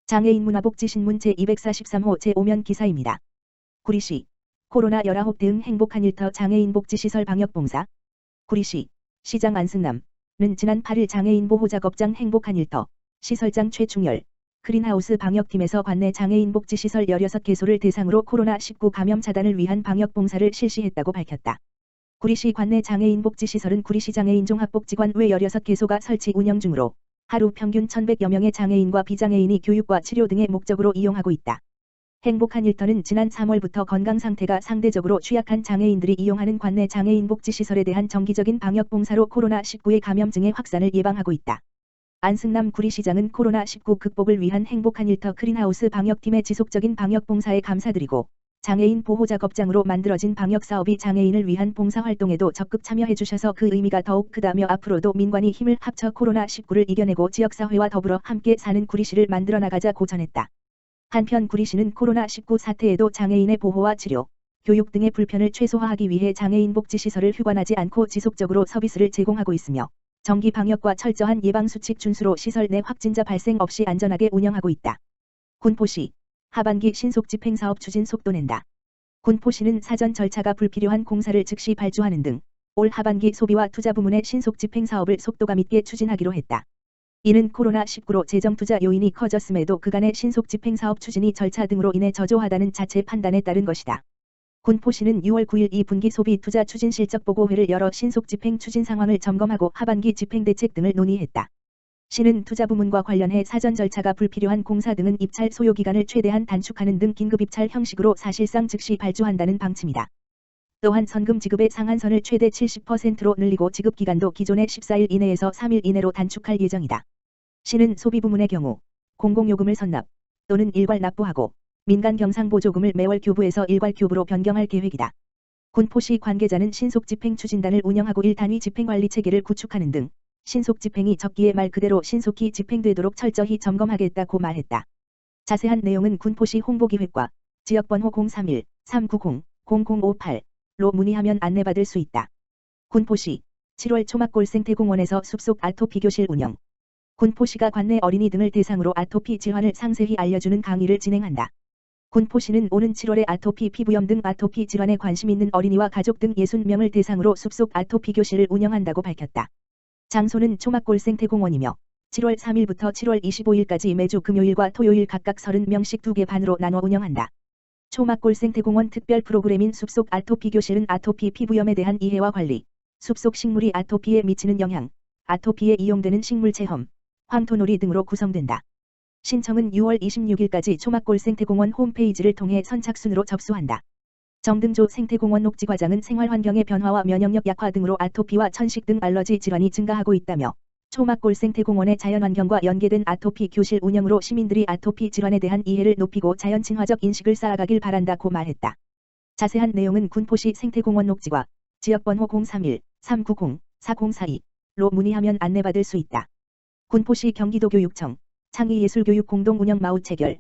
장애인 문화복지신문 제243호 제5면 기사입니다. 구리시 코로나 19 대응 행복한 일터 장애인 복지시설 방역봉사. 구리시 시장 안승남은 지난 8일 장애인 보호작업장 행복한 일터 시설장 최충열 크린하우스 방역팀에서 관내 장애인 복지시설 16개소를 대상으로 코로나19 감염 차단을 위한 방역봉사를 실시했다고 밝혔다. 구리시 관내 장애인 복지시설은 구리시 장애인 종합복지관 외 16개소가 설치 운영 중으로 하루 평균 1,100여 명의 장애인과 비장애인이 교육과 치료 등의 목적으로 이용하고 있다. 행복한 일터는 지난 3월부터 건강 상태가 상대적으로 취약한 장애인들이 이용하는 관내 장애인 복지시설에 대한 정기적인 방역 봉사로 코로나19의 감염증의 확산을 예방하고 있다. 안승남 구리시장은 코로나19 극복을 위한 행복한 일터 크린하우스 방역팀의 지속적인 방역 봉사에 감사드리고 장애인 보호작업장으로 만들어진 방역사업이 장애인을 위한 봉사활동에도 적극 참여해주셔서 그 의미가 더욱 크다며 앞으로도 민관이 힘을 합쳐 코로나19를 이겨내고 지역사회와 더불어 함께 사는 구리시를 만들어 나가자고 전했다. 한편 구리시는 코로나19 사태에도 장애인의 보호와 치료, 교육 등의 불편을 최소화하기 위해 장애인 복지시설을 휴관하지 않고 지속적으로 서비스를 제공하고 있으며 정기 방역과 철저한 예방수칙 준수로 시설 내 확진자 발생 없이 안전하게 운영하고 있다. 군포시 하반기 신속집행사업 추진 속도낸다. 군포시는 사전 절차가 불필요한 공사를 즉시 발주하는 등 올 하반기 소비와 투자 부문의 신속집행사업을 속도감 있게 추진하기로 했다. 이는 코로나19로 재정투자 요인이 커졌음에도 그간의 신속집행사업 추진이 절차 등으로 인해 저조하다는 자체 판단에 따른 것이다. 군포시는 6월 9일 2분기 소비 투자 추진 실적 보고회를 열어 신속집행 추진 상황을 점검하고 하반기 집행대책 등을 논의했다. 시는 투자 부문과 관련해 사전 절차가 불필요한 공사 등은 입찰 소요기간을 최대한 단축하는 등 긴급 입찰 형식으로 사실상 즉시 발주한다는 방침이다. 또한 선금 지급의 상한선을 최대 70%로 늘리고 지급기간도 기존의 14일 이내에서 3일 이내로 단축할 예정이다. 시는 소비 부문의 경우 공공요금을 선납 또는 일괄 납부하고 민간 경상보조금을 매월 교부에서 일괄 교부로 변경할 계획이다. 군포시 관계자는 신속집행 추진단을 운영하고 1단위 집행관리 체계를 구축하는 등 신속집행이 적기에 말 그대로 신속히 집행되도록 철저히 점검하겠다고 말했다. 자세한 내용은 군포시 홍보기획과 지역번호 031-390-0058로 문의하면 안내받을 수 있다. 군포시 7월 초막골생태공원에서 숲속 아토피 교실 운영. 군포시가 관내 어린이 등을 대상으로 아토피 질환을 상세히 알려주는 강의를 진행한다. 군포시는 오는 7월에 아토피 피부염 등 아토피 질환에 관심 있는 어린이와 가족 등 60명을 대상으로 숲속 아토피 교실을 운영한다고 밝혔다. 장소는 초막골생태공원이며 7월 3일부터 7월 25일까지 매주 금요일과 토요일 각각 30명씩 2개 반으로 나눠 운영한다. 초막골생태공원 특별 프로그램인 숲속 아토피 교실은 아토피 피부염에 대한 이해와 관리, 숲속 식물이 아토피에 미치는 영향, 아토피에 이용되는 식물 체험, 황토놀이 등으로 구성된다. 신청은 6월 26일까지 초막골생태공원 홈페이지를 통해 선착순으로 접수한다. 정등조 생태공원 녹지과장은 생활환경의 변화와 면역력 약화 등으로 아토피와 천식 등 알러지 질환이 증가하고 있다며 초막골생태공원의 자연환경과 연계된 아토피 교실 운영으로 시민들이 아토피 질환에 대한 이해를 높이고 자연 친화적 인식을 쌓아가길 바란다고 말했다. 자세한 내용은 군포시 생태공원 녹지과 지역번호 031-390-4042로 문의하면 안내받을 수 있다. 군포시 경기도교육청 창의예술교육 공동운영 마우 체결.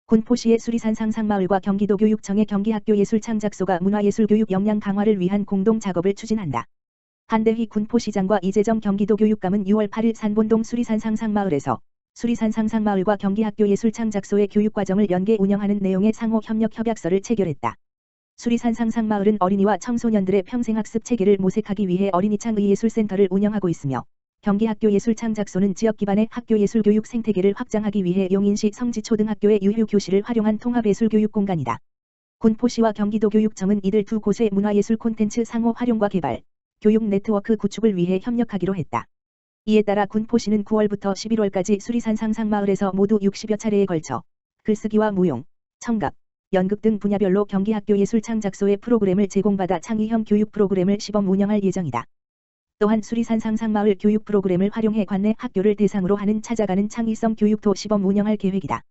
군포시의 수리산 상상마을과 경기도교육청의 경기학교예술창작소가 문화예술교육 역량 강화를 위한 공동작업을 추진한다. 한대휘 군포시장과 이재정 경기도교육감은 6월 8일 산본동 수리산 상상마을에서 수리산 상상마을과 경기학교예술창작소의 교육과정을 연계 운영하는 내용의 상호 협력 협약서를 체결했다. 수리산 상상마을은 어린이와 청소년들의 평생학습 체계를 모색하기 위해 어린이창의예술센터를 운영하고 있으며 경기학교예술창작소는 지역 기반의 학교예술교육 생태계를 확장하기 위해 용인시 성지초등학교의 유휴교실을 활용한 통합예술교육 공간이다. 군포시와 경기도교육청은 이들 두 곳의 문화예술 콘텐츠 상호 활용과 개발, 교육 네트워크 구축을 위해 협력하기로 했다. 이에 따라 군포시는 9월부터 11월까지 수리산 상상마을에서 모두 60여 차례에 걸쳐 글쓰기와 무용, 청각, 연극 등 분야별로 경기학교예술창작소의 프로그램을 제공받아 창의형 교육 프로그램을 시범 운영할 예정이다. 또한 수리산 상상마을 교육 프로그램을 활용해 관내 학교를 대상으로 하는 찾아가는 창의성 교육도 시범 운영할 계획이다.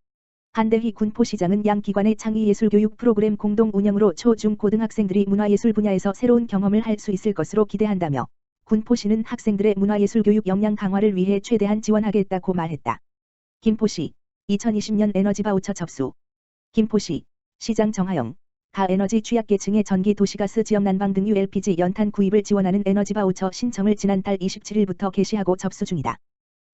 한대휘 군포시장은 양 기관의 창의예술교육 프로그램 공동 운영으로 초, 중, 고등학생들이 문화예술 분야에서 새로운 경험을 할 수 있을 것으로 기대한다며 군포시는 학생들의 문화예술교육 역량 강화를 위해 최대한 지원하겠다고 말했다. 김포시 2020년 에너지 바우처 접수. 김포시 시장 정하영 가에너지 취약계층의 전기 도시가스 지역 난방 등유 LPG 연탄 구입을 지원하는 에너지 바우처 신청을 지난달 27일부터 개시하고 접수 중이다.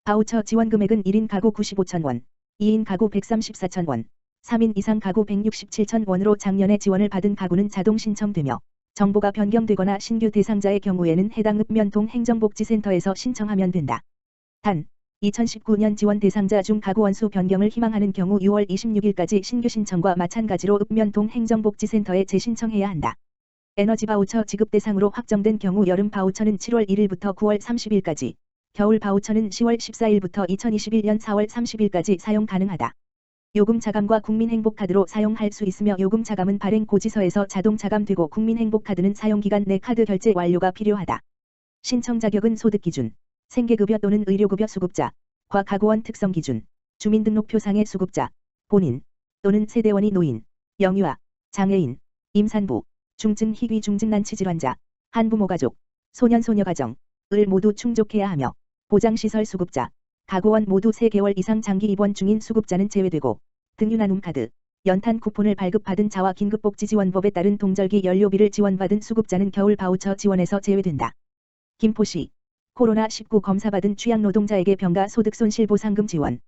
바우처 지원 금액은 1인 가구 95,000원, 2인 가구 134,000원, 3인 이상 가구 167,000원으로 작년에 지원을 받은 가구는 자동 신청되며 정보가 변경되거나 신규 대상자의 경우에는 해당 읍면동 행정복지센터에서 신청하면 된다. 단, 2019년 지원 대상자 중 가구 원수 변경을 희망하는 경우 6월 26일까지 신규 신청과 마찬가지로 읍면동 행정복지센터에 재신청해야 한다. 에너지 바우처 지급 대상으로 확정된 경우 여름 바우처는 7월 1일부터 9월 30일까지, 겨울 바우처는 10월 14일부터 2021년 4월 30일까지 사용 가능하다. 요금 차감과 국민행복카드로 사용할 수 있으며 요금 차감은 발행 고지서에서 자동 차감되고 국민행복카드는 사용기간 내 카드 결제 완료가 필요하다. 신청 자격은 소득 기준, 생계급여 또는 의료급여 수급자, 과가구원 특성 기준, 주민등록표상의 수급자, 본인 또는 세대원이 노인, 영유아, 장애인, 임산부, 중증 희귀 중증난치 질환자, 한부모 가족, 소년 소녀 가정을 모두 충족해야 하며 보장시설 수급자, 가구원 모두 3개월 이상 장기 입원 중인 수급자는 제외되고 등유나눔카드, 연탄 쿠폰을 발급받은 자와 긴급복지지원법에 따른 동절기 연료비를 지원받은 수급자는 겨울 바우처 지원에서 제외된다. 김포시 코로나19 검사받은 취약노동자에게 병가 소득손실보상금 지원.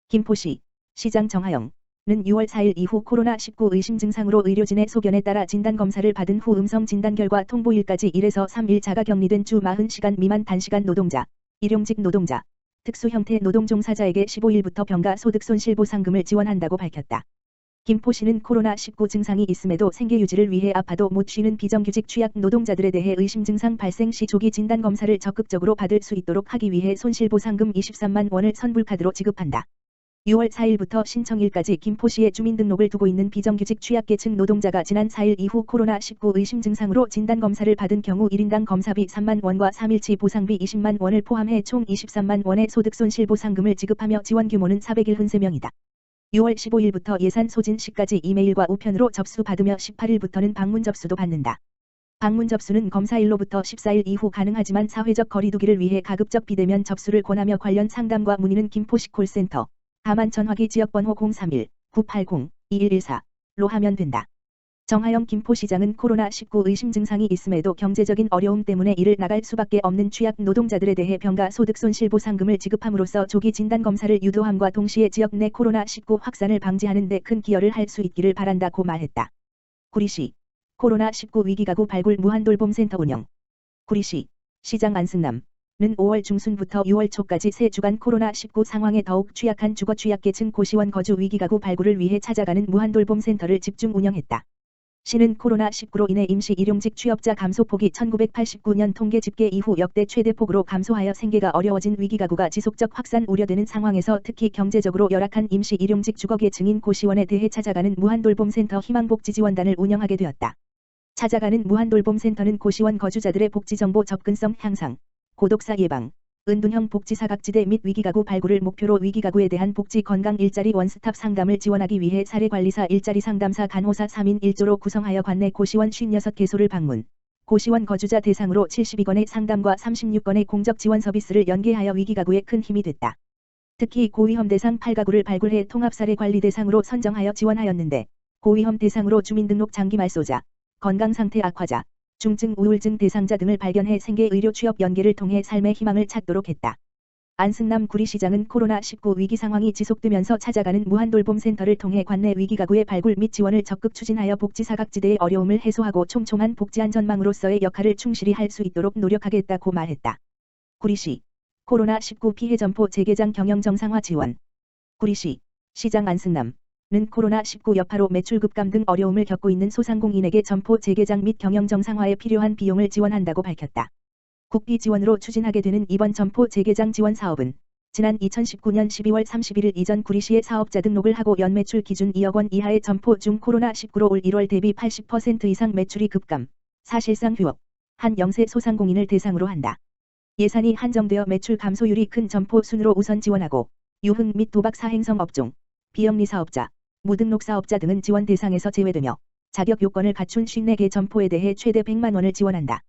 김포시 시장 정하영은 6월 4일 이후 코로나19 의심 증상으로 의료진의 소견에 따라 진단검사를 받은 후 음성 진단 결과 통보일까지 1에서 3일 자가격리된 주 40시간 미만 단시간 노동자, 일용직 노동자, 특수 형태 노동 종사자에게 15일부터 병가 소득손실보상금을 지원한다고 밝혔다. 김포시는 코로나19 증상이 있음에도 생계 유지를 위해 아파도 못 쉬는 비정규직 취약 노동자들에 대해 의심 증상 발생 시 조기 진단 검사를 적극적으로 받을 수 있도록 하기 위해 손실보상금 23만 원을 선불카드로 지급한다. 6월 4일부터 신청일까지 김포시에 주민등록을 두고 있는 비정규직 취약계층 노동자가 지난 4일 이후 코로나19 의심 증상으로 진단검사를 받은 경우 1인당 검사비 3만 원과 3일치 보상비 20만 원을 포함해 총 23만 원의 소득손실보상금을 지급하며 지원 규모는 473명이다. 6월 15일부터 예산 소진 시까지 이메일과 우편으로 접수받으며 18일부터는 방문 접수도 받는다. 방문 접수는 검사일로부터 14일 이후 가능하지만 사회적 거리두기를 위해 가급적 비대면 접수를 권하며 관련 상담과 문의는 김포시 콜센터 다만 전화기 지역번호 031-980-2114로 하면 된다. 정하영 김포시장은 코로나19 의심 증상이 있음에도 경제적인 어려움 때문에 일을 나갈 수밖에 없는 취약 노동자들에 대해 병가 소득손실보상금을 지급함으로써 조기 진단검사를 유도함과 동시에 지역 내 코로나19 확산을 방지하는 데 큰 기여를 할 수 있기를 바란다고 말했다. 구리시 코로나19 위기가구 발굴 무한돌봄센터 운영. 구리시 시장 안승남 는 5월 중순부터 6월 초까지 3주간 코로나19 상황에 더욱 취약한 주거 취약계층 고시원 거주 위기가구 발굴을 위해 찾아가는 무한돌봄센터를 집중 운영했다. 시는 코로나19로 인해 임시 일용직 취업자 감소폭이 1989년 통계 집계 이후 역대 최대폭으로 감소하여 생계가 어려워진 위기가구가 지속적 확산 우려되는 상황에서 특히 경제적으로 열악한 임시 일용직 주거계층인 고시원에 대해 찾아가는 무한돌봄센터 희망복지지원단을 운영하게 되었다. 찾아가는 무한돌봄센터는 고시원 거주자들의 복지정보 접근성 향상, 고독사 예방, 은둔형 복지사각지대 및 위기가구 발굴을 목표로 위기가구에 대한 복지 건강 일자리 원스톱 상담을 지원하기 위해 사례관리사 일자리 상담사 간호사 3인 1조로 구성하여 관내 고시원 56개소를 방문, 고시원 거주자 대상으로 72건의 상담과 36건의 공적 지원 서비스를 연계하여 위기가구에 큰 힘이 됐다. 특히 고위험 대상 8가구를 발굴해 통합사례관리 대상으로 선정하여 지원하였는데 고위험 대상으로 주민등록 장기 말소자, 건강상태 악화자, 중증 우울증 대상자 등을 발견해 생계 의료 취업 연계를 통해 삶의 희망을 찾도록 했다. 안승남 구리시장은 코로나19 위기 상황이 지속되면서 찾아가는 무한돌봄센터를 통해 관내 위기가구의 발굴 및 지원을 적극 추진하여 복지사각지대의 어려움을 해소하고 촘촘한 복지안전망으로서의 역할을 충실히 할 수 있도록 노력하겠다고 말했다. 구리시 코로나19 피해 점포 재개장 경영 정상화 지원. 구리시 시장 안승남 는 코로나19 여파로 매출 급감 등 어려움을 겪고 있는 소상공인에게 점포 재개장 및 경영 정상화에 필요한 비용을 지원한다고 밝혔다. 국비 지원으로 추진하게 되는 이번 점포 재개장 지원 사업은 지난 2019년 12월 31일 이전 구리시에 사업자 등록을 하고 연매출 기준 2억 원 이하의 점포 중 코로나19로 올 1월 대비 80% 이상 매출이 급감, 사실상 휴업, 한 영세 소상공인을 대상으로 한다. 예산이 한정되어 매출 감소율이 큰 점포 순으로 우선 지원하고 유흥 및 도박 사행성 업종, 비영리 사업자, 무등록 사업자 등은 지원 대상에서 제외되며 자격 요건을 갖춘 54개 점포에 대해 최대 100만 원을 지원한다.